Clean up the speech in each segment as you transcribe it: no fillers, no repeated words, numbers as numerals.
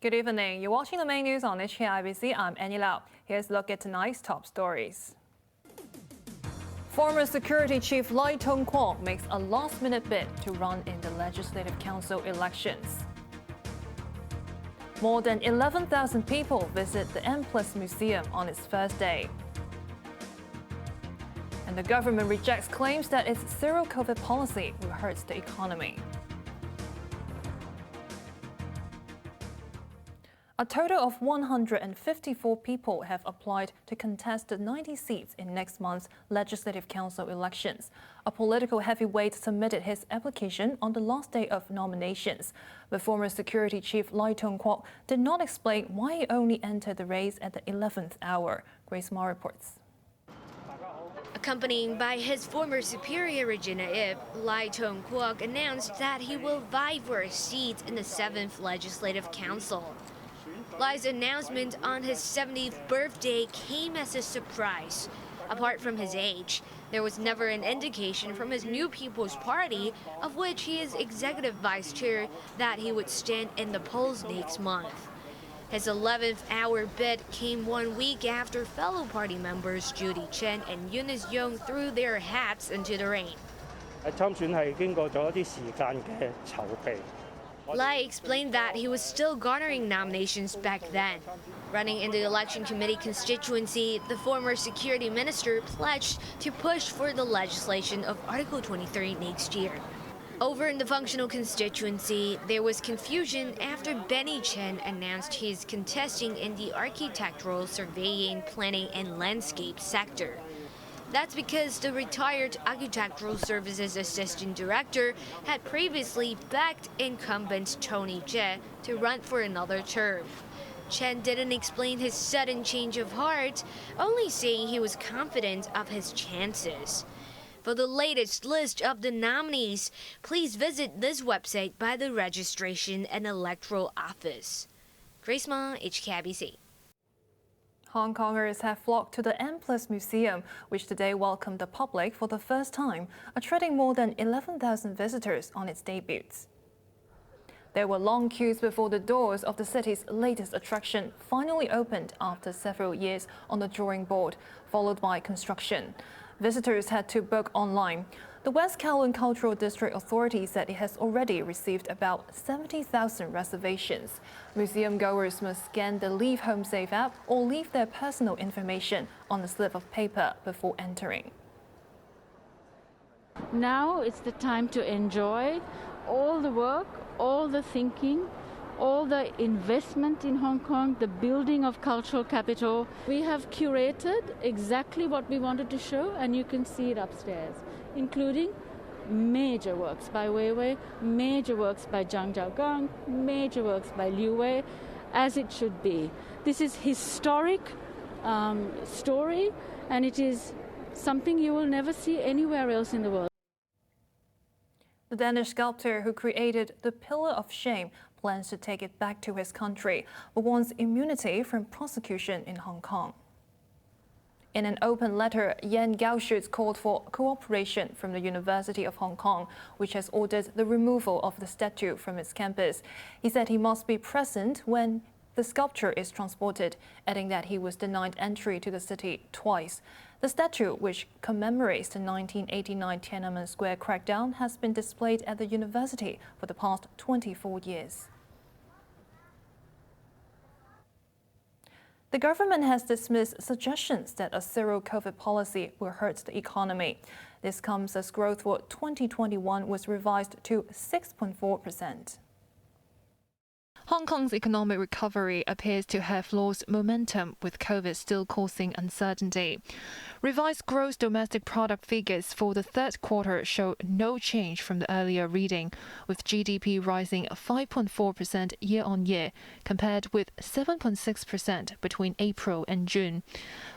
Good evening. You're watching the main news on HKIBC. I'm Annie Lau. Here's a look at tonight's top stories. Former Security Chief Lai Tung-kwok makes a last-minute bid to run in the Legislative Council elections. More than 11,000 people visit the Empress Museum on its first day. And the government rejects claims that its zero-COVID policy will hurt the economy. A total of 154 people have applied to contest the 90 seats in next month's Legislative Council elections. A political heavyweight submitted his application on the last day of nominations. But former Security Chief Lai Tung-kwok did not explain why he only entered the race at the 11th hour. Grace Ma reports. Accompanied by his former superior Regina Ip, Lai Tung-kwok announced that he will vie for a seat in the 7th Legislative Council. Lai's announcement on his 70th birthday came as a surprise. Apart from his age, there was never an indication from his New People's Party, of which he is executive vice chair, that he would stand in the polls next month. His 11th hour bid came 1 week after fellow party members Judy Chen and Eunice Young threw their hats into the ring. Lai explained that he was still garnering nominations back then. Running in the election committee constituency, the former security minister pledged to push for the legislation of Article 23 next year. Over in the functional constituency, there was confusion after Benny Chen announced he's contesting in the architectural, surveying, planning, and landscape sector. That's because the retired Architectural Services Assistant Director had previously backed incumbent Tony Jie to run for another term. Chen didn't explain his sudden change of heart, only saying he was confident of his chances. For the latest list of the nominees, please visit this website by the Registration and Electoral Office. Grace Ma, HKIBC. Hong Kongers have flocked to the Empress Museum, which today welcomed the public for the first time, attracting more than 11,000 visitors on its debuts. There were long queues before the doors of the city's latest attraction finally opened after several years on the drawing board, followed by construction. Visitors had to book online. The West Kowloon Cultural District Authority said it has already received about 70,000 reservations. Museum goers must scan the Leave Home Safe app or leave their personal information on a slip of paper before entering. Now it's the time to enjoy all the work, all the thinking, all the investment in Hong Kong, the building of cultural capital. We have curated exactly what we wanted to show, and you can see it upstairs, including major works by Weiwei, major works by Zhang Zhaogang, major works by Liu Wei, as it should be. This is historic story, and it is something you will never see anywhere else in the world. The Danish sculptor who created the Pillar of Shame plans to take it back to his country, but wants immunity from prosecution in Hong Kong. In an open letter, Yan Gaoshuz called for cooperation from the University of Hong Kong, which has ordered the removal of the statue from its campus. He said he must be present when the sculpture is transported, adding that he was denied entry to the city twice. The statue, which commemorates the 1989 Tiananmen Square crackdown, has been displayed at the university for the past 24 years. The government has dismissed suggestions that a zero-COVID policy will hurt the economy. This comes as growth for 2021 was revised to 6.4%. Hong Kong's economic recovery appears to have lost momentum, with COVID still causing uncertainty. Revised gross domestic product figures for the third quarter show no change from the earlier reading, with GDP rising 5.4% year-on-year, compared with 7.6% between April and June.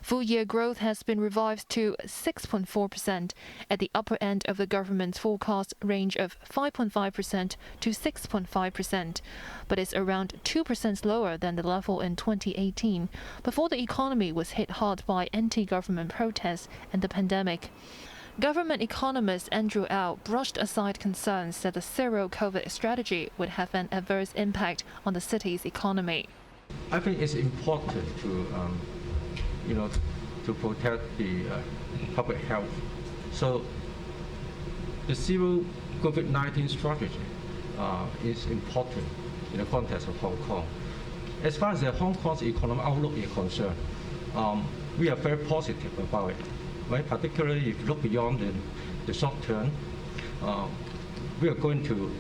Full-year growth has been revised to 6.4%, at the upper end of the government's forecast range of 5.5% to 6.5%, but it's around 2% lower than the level in 2018, before the economy was hit hard by anti-government protests and the pandemic. Government economist Andrew Au brushed aside concerns that the zero-COVID strategy would have an adverse impact on the city's economy. I think it's important to protect the public health. So the zero COVID-19 strategy is important in the context of Hong Kong. As far as the Hong Kong's economic outlook is concerned, we are very positive about it. Right? Particularly if you look beyond the short term, we are going to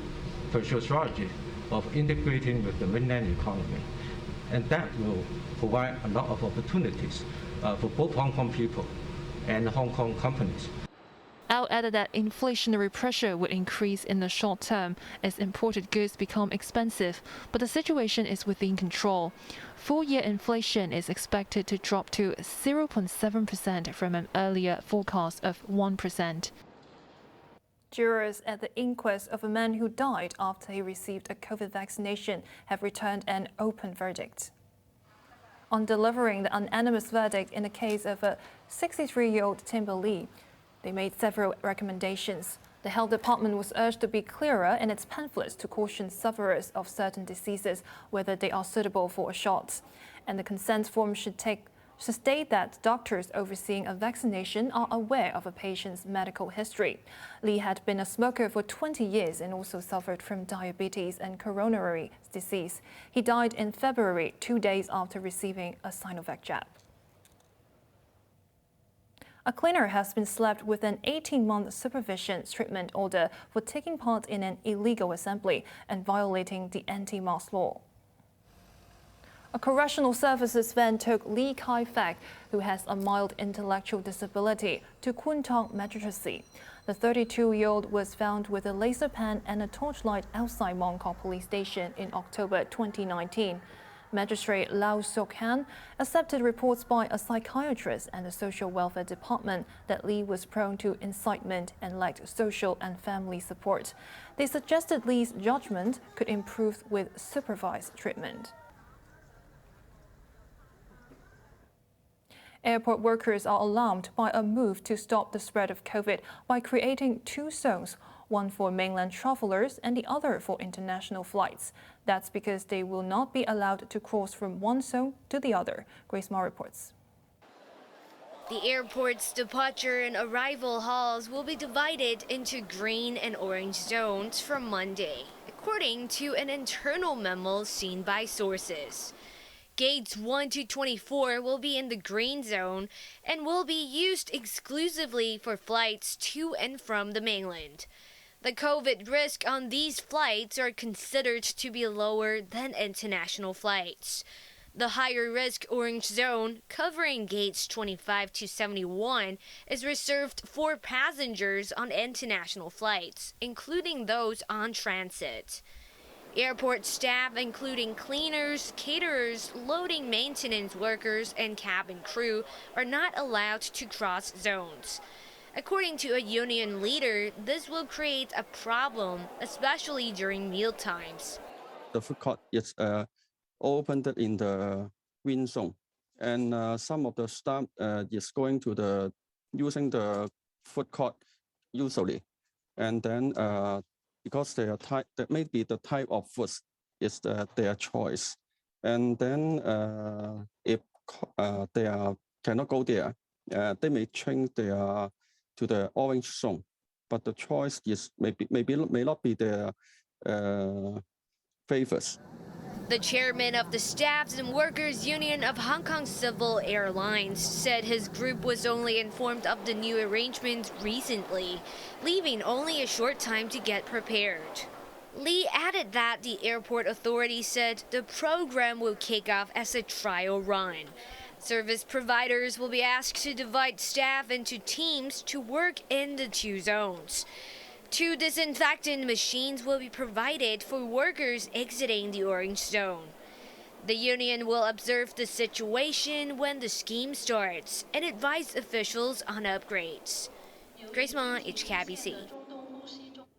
pursue a strategy of integrating with the mainland economy. And that will provide a lot of opportunities for both Hong Kong people and Hong Kong companies. Au added that inflationary pressure would increase in the short term as imported goods become expensive, but the situation is within control. Full-year inflation is expected to drop to 0.7% from an earlier forecast of 1%. Jurors at the inquest of a man who died after he received a COVID vaccination have returned an open verdict. On delivering the unanimous verdict in the case of a 63-year-old Timber Lee, they made several recommendations. The Health Department was urged to be clearer in its pamphlets to caution sufferers of certain diseases whether they are suitable for a shot. And the consent form should state that doctors overseeing a vaccination are aware of a patient's medical history. Lee had been a smoker for 20 years and also suffered from diabetes and coronary disease. He died in February, 2 days after receiving a Sinovac jab. A cleaner has been slapped with an 18-month supervision treatment order for taking part in an illegal assembly and violating the anti-mask law. A correctional services van took Lee Kai-fak, who has a mild intellectual disability, to Kwun Tong Magistracy. The 32-year-old was found with a laser pen and a torchlight outside Mong Kok Police Station in October 2019. Magistrate Lau Sok-han accepted reports by a psychiatrist and the Social Welfare Department that Lee was prone to incitement and lacked social and family support. They suggested Lee's judgment could improve with supervised treatment. Airport workers are alarmed by a move to stop the spread of COVID by creating 2 zones, one for mainland travelers and the other for international flights. That's because they will not be allowed to cross from one zone to the other. Grace Ma reports. The airport's departure and arrival halls will be divided into green and orange zones from Monday, according to an internal memo seen by sources. Gates 1 to 24 will be in the green zone and will be used exclusively for flights to and from the mainland. The COVID risk on these flights are considered to be lower than international flights. The higher risk orange zone, covering gates 25 to 71, is reserved for passengers on international flights, including those on transit. Airport staff, including cleaners, caterers, loading maintenance workers, and cabin crew, are not allowed to cross zones. According to a union leader, this will create a problem, especially during meal times. The food court is opened in the green zone, and some of the staff is going to using the food court usually, and then because that may be the type of food is their choice, and then if they cannot go there, they may change to the orange zone, but the choice is may not be their favors. The chairman of the Staffs and Workers Union of Hong Kong Civil Airlines said his group was only informed of the new arrangements recently, leaving only a short time to get prepared. Lee added that the airport authority said the program will kick off as a trial run. Service providers will be asked to divide staff into teams to work in the 2 zones. 2 disinfectant machines will be provided for workers exiting the orange zone. The union will observe the situation when the scheme starts and advise officials on upgrades. Grace Ma, HKIBC.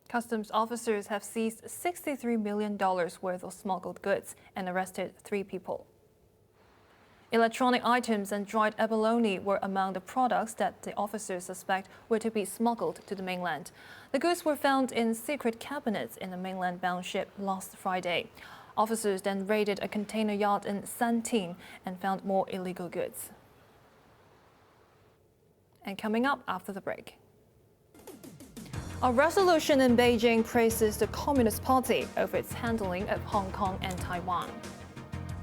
Customs officers have seized $63 million worth of smuggled goods and arrested 3 people. Electronic items and dried abalone were among the products that the officers suspect were to be smuggled to the mainland. The goods were found in secret cabinets in a mainland-bound ship last Friday. Officers then raided a container yard in Santin and found more illegal goods. And coming up after the break. A resolution in Beijing praises the Communist Party over its handling of Hong Kong and Taiwan.